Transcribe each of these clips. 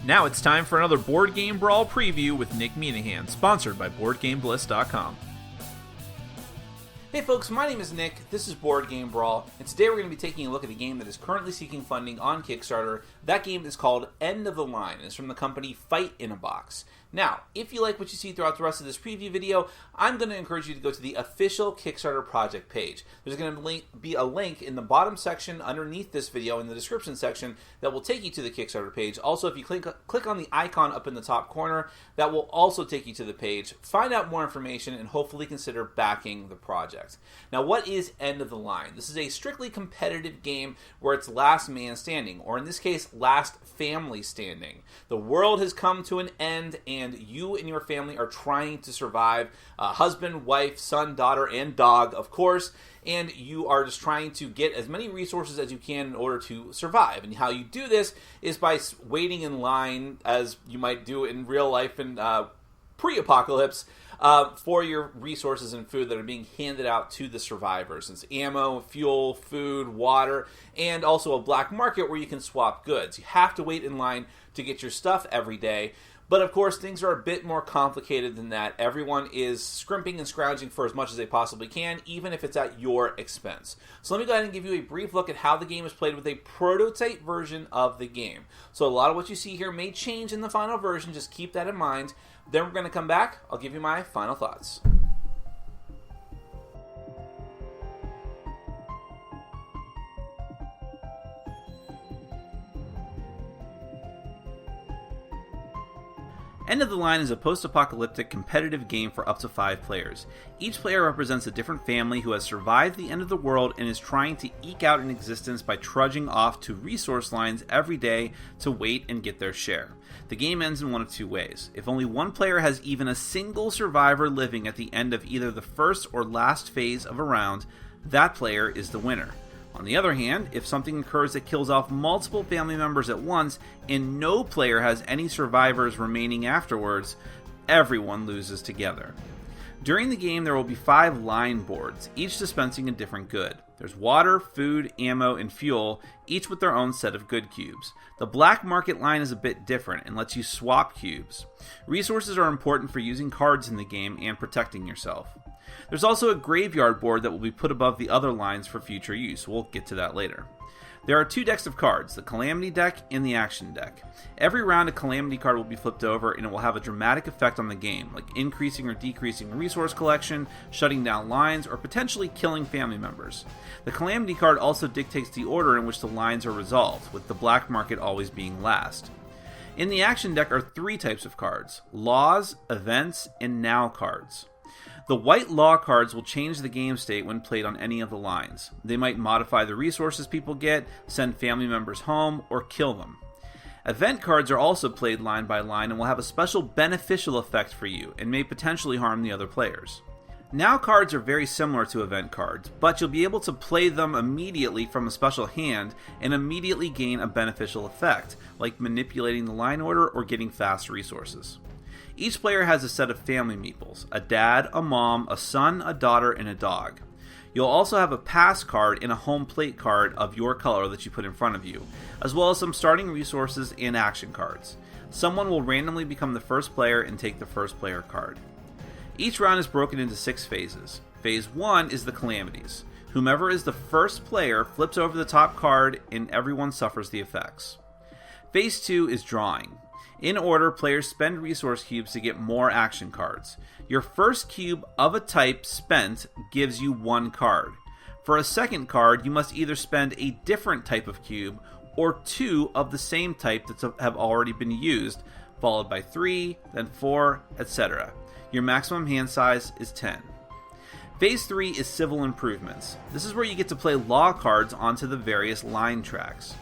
Now it's time for another Board Game Brawl preview with Nick Meanahan, sponsored by BoardGameBliss.com. Hey folks, my name is Nick, this is Board Game Brawl, and today we're going to be taking a look at a game that is currently seeking funding on Kickstarter. That game is called End of the Line, and it's from the company Fight in a Box. Now, if you like what you see throughout the rest of this preview video, I'm going to encourage you to go to the official Kickstarter project page. There's going to be a link in the bottom section underneath this video in the description section that will take you to the Kickstarter page. Also, if you click on the icon up in the top corner, that will also take you to the page. Find out more information and hopefully consider backing the project. Now, what is End of the Line? This is a strictly competitive game where it's last man standing, or in this case, last family standing. The world has come to an end, and you and your family are trying to survive. Husband, wife, son, daughter, and dog, of course. And you are just trying to get as many resources as you can in order to survive. And how you do this is by waiting in line, as you might do in real life in pre-apocalypse, for your resources and food that are being handed out to the survivors. It's ammo, fuel, food, water, and also a black market where you can swap goods. You have to wait in line to get your stuff every day. But of course, things are a bit more complicated than that. Everyone is scrimping and scrounging for as much as they possibly can, even if it's at your expense. So let me go ahead and give you a brief look at how the game is played with a prototype version of the game. So a lot of what you see here may change in the final version, just keep that in mind. Then we're going to come back, I'll give you my final thoughts. End of the Line is a post-apocalyptic competitive game for up to 5 players. Each player represents a different family who has survived the end of the world and is trying to eke out an existence by trudging off to resource lines every day to wait and get their share. The game ends in one of two ways. If only one player has even a single survivor living at the end of either the first or last phase of a round, that player is the winner. On the other hand, if something occurs that kills off multiple family members at once and no player has any survivors remaining afterwards, everyone loses together. During the game, there will be 5 line boards, each dispensing a different good. There's water, food, ammo, and fuel, each with their own set of good cubes. The black market line is a bit different and lets you swap cubes. Resources are important for using cards in the game and protecting yourself. There's also a graveyard board that will be put above the other lines for future use. We'll get to that later. There are 2 decks of cards, the Calamity deck and the Action deck. Every round a Calamity card will be flipped over and it will have a dramatic effect on the game, like increasing or decreasing resource collection, shutting down lines, or potentially killing family members. The Calamity card also dictates the order in which the lines are resolved, with the black market always being last. In the Action deck are 3 types of cards: Laws, Events, and Now cards. The white law cards will change the game state when played on any of the lines. They might modify the resources people get, send family members home, or kill them. Event cards are also played line by line and will have a special beneficial effect for you and may potentially harm the other players. Now cards are very similar to event cards, but you'll be able to play them immediately from a special hand and immediately gain a beneficial effect, like manipulating the line order or getting fast resources. Each player has a set of family meeples: a dad, a mom, a son, a daughter, and a dog. You'll also have a pass card and a home plate card of your color that you put in front of you, as well as some starting resources and action cards. Someone will randomly become the first player and take the first player card. Each round is broken into 6 phases. Phase 1 is the Calamities. Whomever is the first player flips over the top card and everyone suffers the effects. Phase 2 is Drawing. In order, players spend resource cubes to get more action cards. Your first cube of a type spent gives you 1 card. For a second card, you must either spend a different type of cube or 2 of the same type that have already been used, followed by 3, then 4, etc. Your maximum hand size is 10. Phase 3 is Civil Improvements. This is where you get to play law cards onto the various line tracks.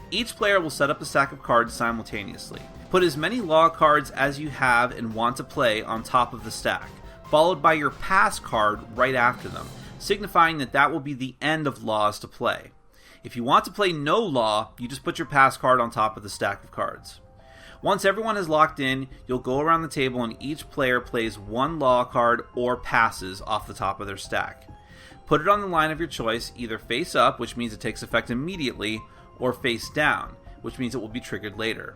Each player will set up a stack of cards simultaneously. Put as many law cards as you have and want to play on top of the stack, followed by your pass card right after them, signifying that that will be the end of laws to play. If you want to play no law, you just put your pass card on top of the stack of cards. Once everyone is locked in, you'll go around the table and each player plays 1 law card or passes off the top of their stack. Put it on the line of your choice, either face up, which means it takes effect immediately, or face down, which means it will be triggered later.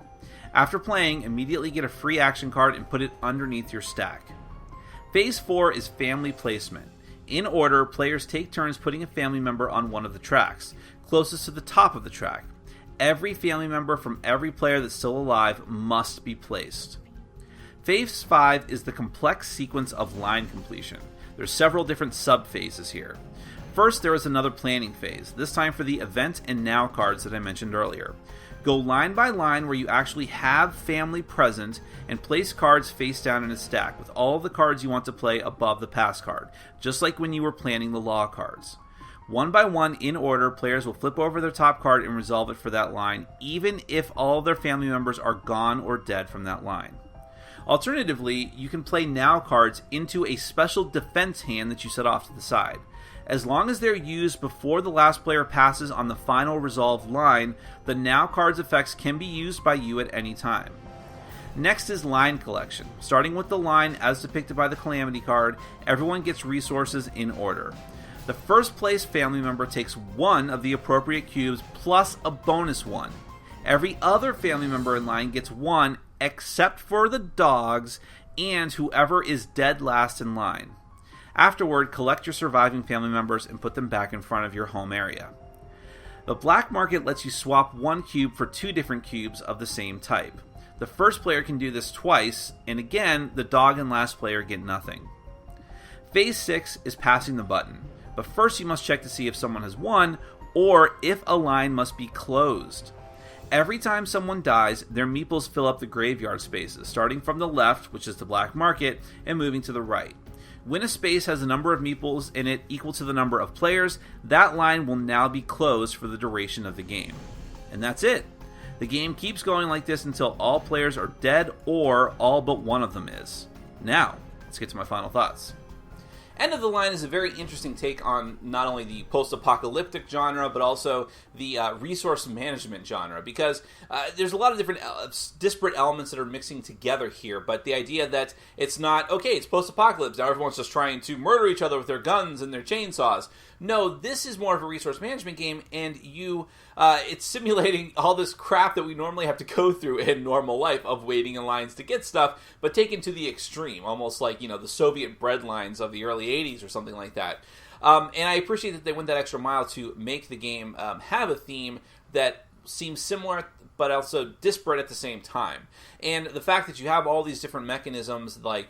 After playing, immediately get a free action card and put it underneath your stack. Phase 4 is family placement. In order, players take turns putting a family member on one of the tracks, closest to the top of the track. Every family member from every player that's still alive must be placed. Phase 5 is the complex sequence of line completion. There's several different sub-phases here. First, there is another planning phase, this time for the event and now cards that I mentioned earlier. Go line by line where you actually have family present and place cards face down in a stack with all the cards you want to play above the pass card, just like when you were planning the law cards. One by one, in order, players will flip over their top card and resolve it for that line, even if all of their family members are gone or dead from that line. Alternatively, you can play now cards into a special defense hand that you set off to the side. As long as they're used before the last player passes on the final resolved line, the now cards effects can be used by you at any time. Next is line collection. Starting with the line as depicted by the Calamity card, everyone gets resources in order. The first place family member takes one of the appropriate cubes plus a bonus one. Every other family member in line gets one except for the dogs and whoever is dead last in line. Afterward, collect your surviving family members and put them back in front of your home area. The black market lets you swap one cube for two different cubes of the same type. The first player can do this twice, and again, the dog and last player get nothing. Phase 6 is passing the button, but first you must check to see if someone has won, or if a line must be closed. Every time someone dies, their meeples fill up the graveyard spaces, starting from the left, which is the black market, and moving to the right. When a space has a number of meeples in it equal to the number of players, that line will now be closed for the duration of the game. And that's it. The game keeps going like this until all players are dead or all but one of them is. Now, let's get to my final thoughts. End of the Line is a very interesting take on not only the post-apocalyptic genre, but also the resource management genre, because there's a lot of different disparate elements that are mixing together here, but the idea that it's not, okay, it's post-apocalypse, now everyone's just trying to murder each other with their guns and their chainsaws. No, this is more of a resource management game, and it's simulating all this crap that we normally have to go through in normal life of waiting in lines to get stuff, but taken to the extreme, almost like, the Soviet bread lines of the early 80s or something like that. And I appreciate that they went that extra mile to make the game have a theme that seems similar but also disparate at the same time. And the fact that you have all these different mechanisms, like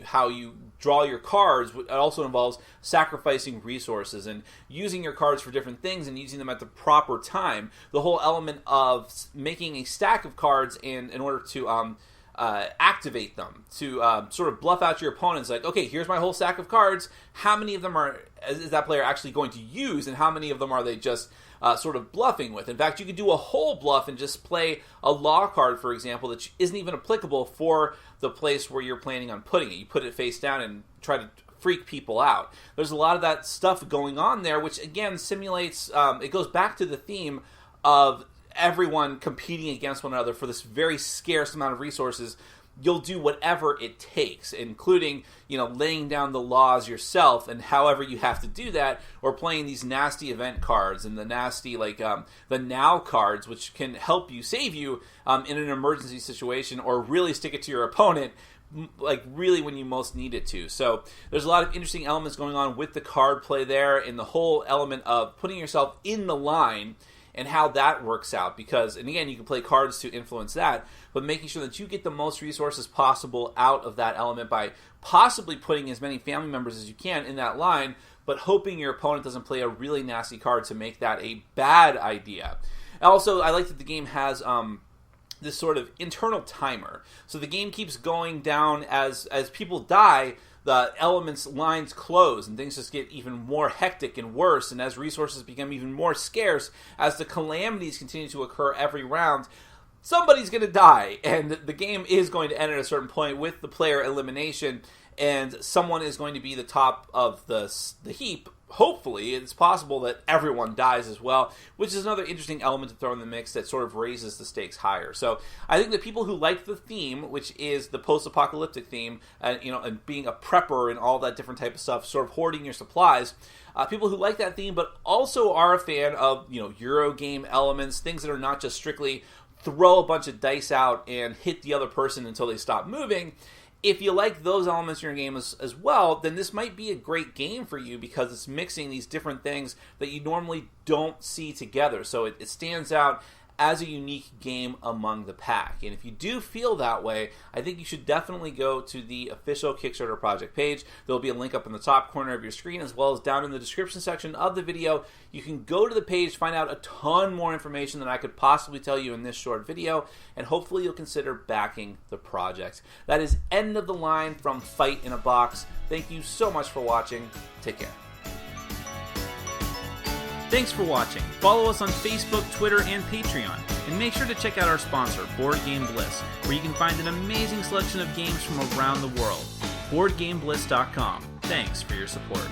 how you draw your cards, it also involves sacrificing resources and using your cards for different things and using them at the proper time. The whole element of making a stack of cards in order to activate them, to sort of bluff out your opponents, like, okay, here's my whole stack of cards, how many of them is that player actually going to use, and how many of them are they just sort of bluffing with? In fact, you could do a whole bluff and just play a law card, for example, that isn't even applicable for the place where you're planning on putting it. You put it face down and try to freak people out. There's a lot of that stuff going on there, which again simulates, it goes back to the theme of everyone competing against one another for this very scarce amount of resources. You'll do whatever it takes, including, laying down the laws yourself, and however you have to do that, or playing these nasty event cards and the nasty, the now cards, which can help you, save you in an emergency situation, or really stick it to your opponent, really when you most need it to. So there's a lot of interesting elements going on with the card play there, and the whole element of putting yourself in the line and how that works out, because, and again, you can play cards to influence that, but making sure that you get the most resources possible out of that element by possibly putting as many family members as you can in that line, but hoping your opponent doesn't play a really nasty card to make that a bad idea. Also, I like that the game has this sort of internal timer. So the game keeps going down as people die, the elements lines close and things just get even more hectic and worse, and as resources become even more scarce, as the calamities continue to occur every round, somebody's going to die, and the game is going to end at a certain point with the player elimination, and someone is going to be the top of the heap, hopefully, it's possible that everyone dies as well, which is another interesting element to throw in the mix that sort of raises the stakes higher. So I think that people who like the theme, which is the post-apocalyptic theme, and being a prepper and all that different type of stuff, sort of hoarding your supplies, people who like that theme, but also are a fan of Euro game elements, things that are not just strictly throw a bunch of dice out and hit the other person until they stop moving. If you like those elements in your game as well, then this might be a great game for you because it's mixing these different things that you normally don't see together. So it stands out as a unique game among the pack. And if you do feel that way, I think you should definitely go to the official Kickstarter project page. There'll be a link up in the top corner of your screen as well as down in the description section of the video. You can go to the page, find out a ton more information than I could possibly tell you in this short video, and hopefully you'll consider backing the project. That is End of the Line from Fight in a Box. Thank you so much for watching. Take care. Thanks for watching. Follow us on Facebook, Twitter, and Patreon. And make sure to check out our sponsor, Board Game Bliss, where you can find an amazing selection of games from around the world. BoardGameBliss.com. Thanks for your support.